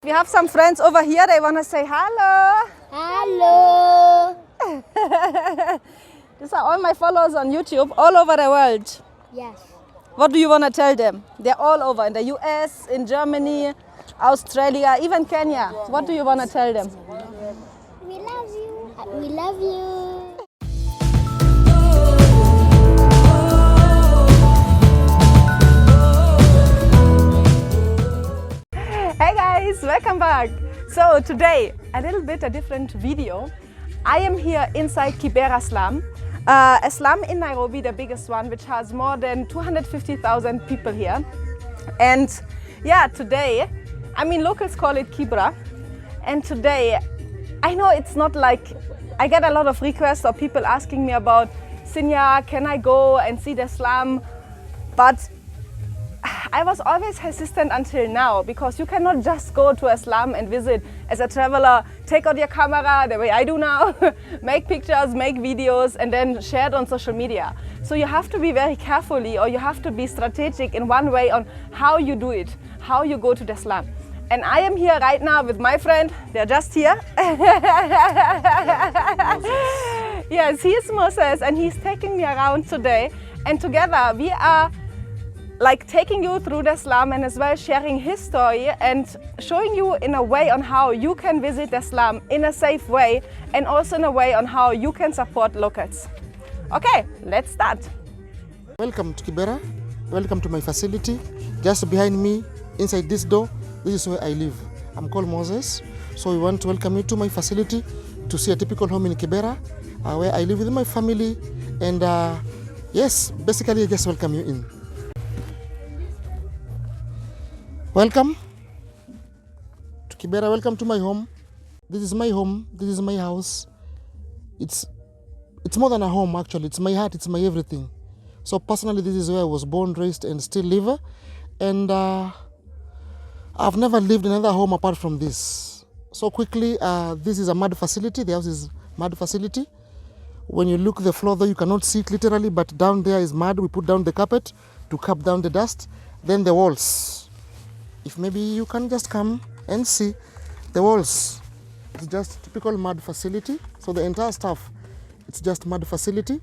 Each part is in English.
We have some friends over here, they want to say hello. Hello. These are all my followers on YouTube, all over the world. Yes. What do you want to tell them? They're all over, in the US, in Germany, Australia, even Kenya. What do you want to tell them? We love you. We love you. Hey guys, welcome back. So today, a little bit a different video. I am here inside Kibera SLUM, a slum in Nairobi, the biggest one, which has more than 250,000 people here. And yeah, today, I mean, locals call it Kibera. And today, I know it's not like, I get a lot of requests of people asking me about, Sinja, can I go and see the slum? But I was always hesitant until now, because you cannot just go to a slum and visit as a traveler, take out your camera the way I do now, make pictures, make videos, and then share it on social media. So you have to be very carefully, or you have to be strategic in one way on how you do it, how you go to the slum. And I am here right now with my friend, they're just here. Yes, he is Moses, and he's taking me around today. And together we are like taking you through the slum, and as well sharing his story and showing you in a way on how you can visit the slum in a safe way, and also in a way on how you can support locals. Okay, let's start. Welcome to Kibera. Welcome to my facility. Just behind me, inside this door, this is where I live. I'm called Moses. So we want to welcome you to my facility to see a typical home in Kibera, where I live with my family. And yes, basically I just welcome you in. Welcome to Kibera, welcome to my home. This is my home, this is my house. It's more than a home actually, it's my heart, it's my everything. So personally, this is where I was born, raised, and still live. And I've never lived in another home apart from this. So quickly, this is a mud facility, the house is mud facility. When you look the floor though, you cannot see it literally, but down there is mud. We put down the carpet to cap down the dust. Then the walls. If maybe you can just come and see the walls. It's just typical mud facility. So the entire stuff, it's just mud facility.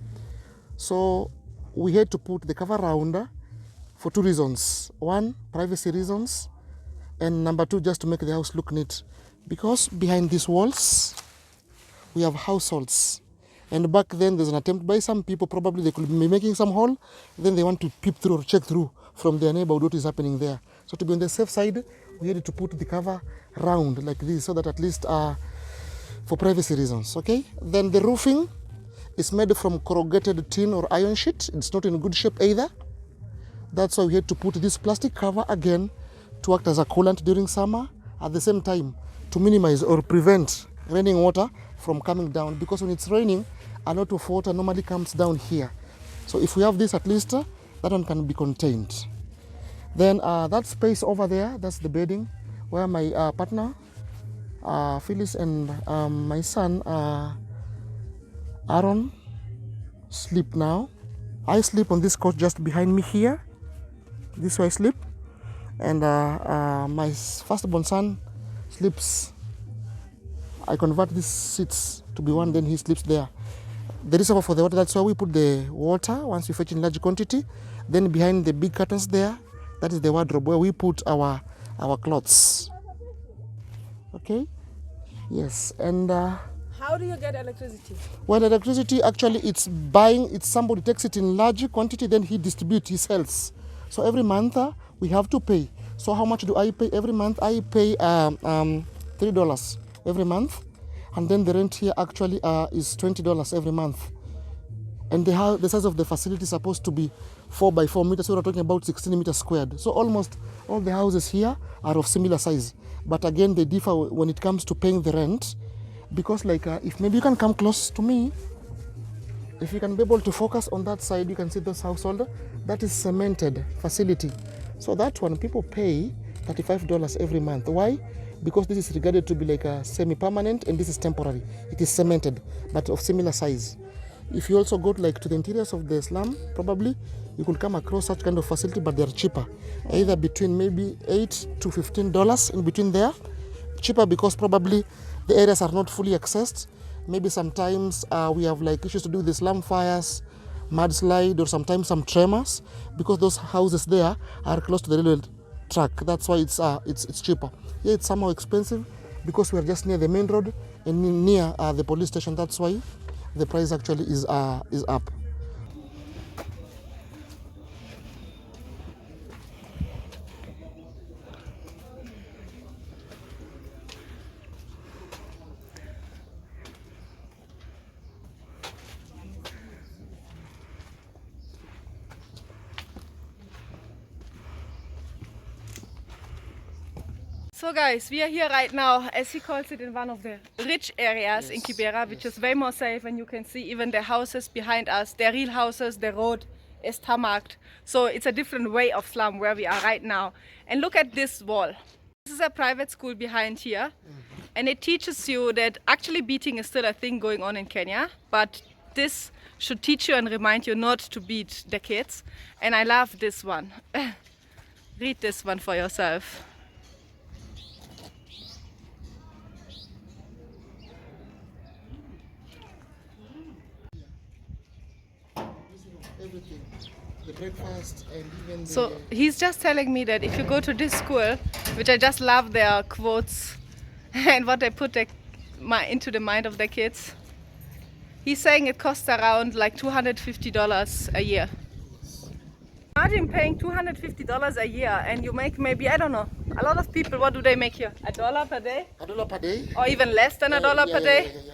So we had to put the cover around for two reasons. One, privacy reasons. And number two, just to make the house look neat. Because behind these walls, we have households. And back then, there's an attempt by some people, probably they could be making some hole. Then they want to peep through or check through from their neighborhood what is happening there. So to be on the safe side, we had to put the cover round like this, so that at least for privacy reasons, okay? Then the roofing is made from corrugated tin or iron sheet. It's not in good shape either. That's why we had to put this plastic cover again to act as a coolant during summer, at the same time to minimize or prevent raining water from coming down, because when it's raining, a lot of water normally comes down here. So if we have this, at least that one can be contained. Then that space over there, that's the bedding where my partner, Phyllis, and my son, Aaron, sleep now. I sleep on this couch just behind me here. This is where I sleep. And my firstborn son sleeps. I convert these seats to be one, then he sleeps there. The reservoir for the water, that's why we put the water once we fetch in large quantity. Then behind the big curtains there, that is the wardrobe where we put our clothes. Okay? Yes. And How do you get electricity? well, electricity actually it's buying. It's somebody takes it in large quantity, then he distributes, he sells. So every month we have to pay. So how much do I pay every month? I pay $3 every month, and then the rent here actually is $20 every month. And the size of the facility is supposed to be 4 by 4 meters, so we're talking about 16 meters squared. So almost all the houses here are of similar size. But again, they differ when it comes to paying the rent, because like if maybe you can come close to me, if you can be able to focus on that side, you can see this household. That is cemented facility. So that one, people pay $35 every month. Why? Because this is regarded to be like a semi-permanent, and this is temporary. It is cemented, but of similar size. If you also go to the interiors of the slum, probably you could come across such kind of facility, but they're cheaper, either between maybe $8 to $15 in between there. cheaper because probably the areas are not fully accessed. Maybe sometimes we have like issues to do with the slum fires, mudslide, or sometimes some tremors, because those houses there are close to the railway track. That's why it's cheaper. Yeah, it's somehow expensive because we are just near the main road and near the police station. That's why the price actually is up. So guys, we are here right now, as he calls it, in one of the rich areas in Kibera, which is way more safe, and you can see even the houses behind us, they're real houses, the road is tarmacked. So it's a different way of slum where we are right now. And look at this wall. This is a private school behind here, and it teaches you that actually beating is still a thing going on in Kenya, but this should teach you and remind you not to beat the kids. And I love this one. Read this one for yourself. Everything, the breakfast and even the... So he's just telling me that if you go to this school, which I just love their quotes and what they put into the mind of the kids, he's saying it costs around like $250 a year. Imagine paying $250 a year and you make maybe, I don't know, a lot of people, what do they make here? $1 per day? $1 per day? Or even less than $1 per day? Yeah.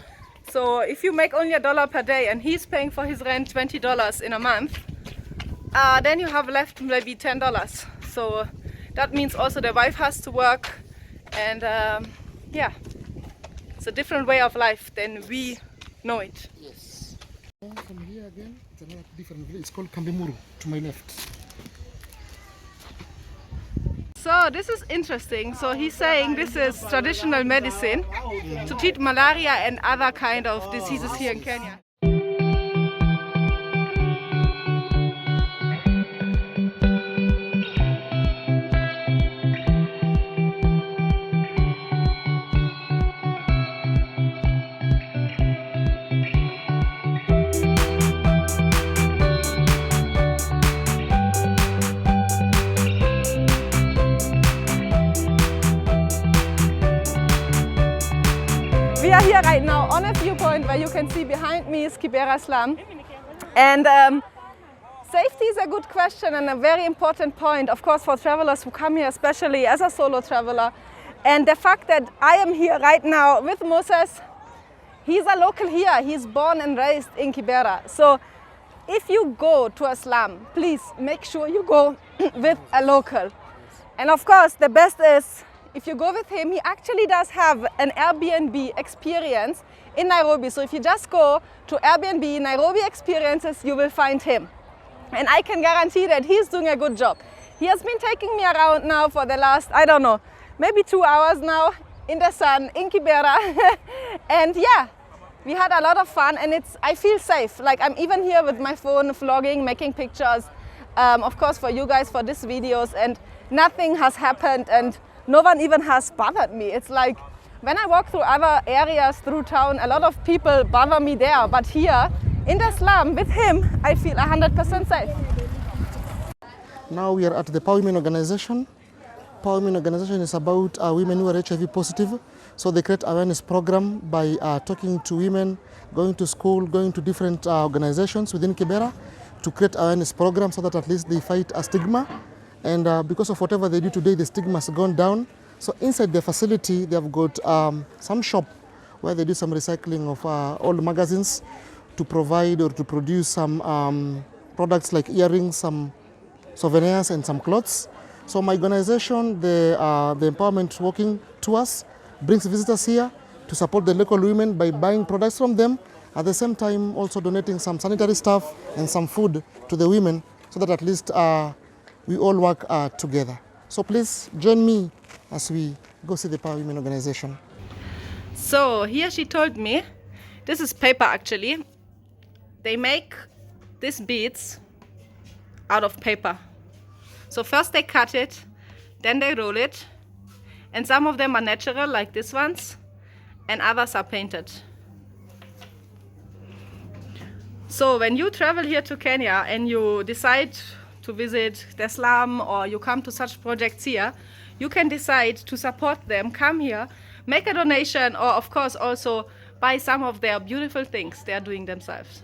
So if you make only $1 per day and he's paying for his rent $20 in a month, then you have left maybe $10. So that means also the wife has to work, and yeah, it's a different way of life than we know it. Yes. From here again, it's another different village. It's called Kambimuru to my left. So this is interesting. So he's saying this is traditional medicine to treat malaria and other kind of diseases here in Kenya. We are here right now on a viewpoint where you can see behind me is Kibera SLUM. And safety is a good question and a very important point, of course, for travelers who come here, especially as a solo traveler. And the fact that I am here right now with Moses, he's a local here. He's born and raised in Kibera. So if you go to a slum, please make sure you go with a local. And of course, the best is if you go with him, he actually does have an Airbnb experience in Nairobi. So if you just go to Airbnb Nairobi experiences, you will find him. And I can guarantee that he's doing a good job. He has been taking me around now for the last, I don't know, maybe 2 hours now in the sun in Kibera. And yeah, we had a lot of fun, and I feel safe. Like, I'm even here with my phone vlogging, making pictures, of course for you guys, for these videos, and nothing has happened and no one even has bothered me. It's like when I walk through other areas through town, a lot of people bother me there, but here in the slum with him, I feel 100% safe. Now we are at the Power Women organization. Power Women organization is about women who are HIV positive. So they create awareness program by talking to women, going to school, going to different organizations within Kibera to create awareness program so that at least they fight a stigma. And because of whatever they do today, the stigma has gone down. So inside the facility, they have got some shop where they do some recycling of old magazines to provide or to produce some products like earrings, some souvenirs, and some clothes. So my organization, the Empowerment Working Tours, brings visitors here to support the local women by buying products from them. At the same time, also donating some sanitary stuff and some food to the women so that at least we all work together. So please join me as we go see the Power Women organization. So here she told me, this is paper actually. They make these beads out of paper. So first they cut it, then they roll it, And some of them are natural, like these ones, and others are painted. So when you travel here to Kenya and you decide to visit the slum, or you come to such projects here, you can decide to support them, come here, make a donation, or of course also buy some of their beautiful things they are doing themselves.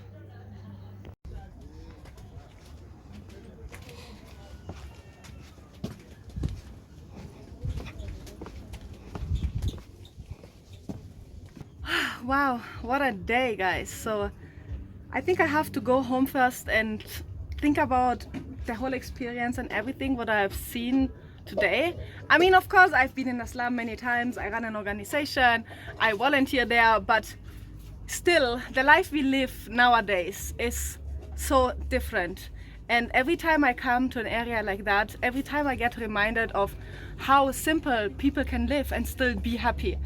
Wow, what a day, guys. So I think I have to go home first and think about the whole experience and everything what I've seen today. I mean, of course, I've been in a slum many times. I run an organization, I volunteer there, but still the life we live nowadays is so different. And every time I come to an area like that, every time I get reminded of how simple people can live and still be happy,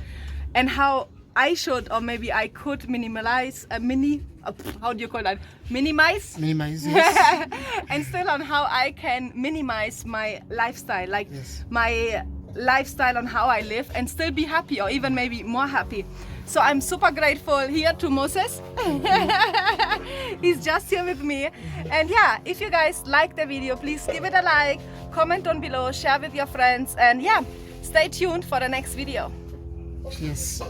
and how I should, or maybe I could minimize, how do you call that? Minimize? Minimize, yes. And still on how I can minimize my lifestyle, like Yes. my lifestyle on how I live, and still be happy, or even maybe more happy. So I'm super grateful here to Moses. He's just here with me. And yeah, if you guys like the video, please give it a like, comment down below, share with your friends, and yeah, stay tuned for the next video. Yes.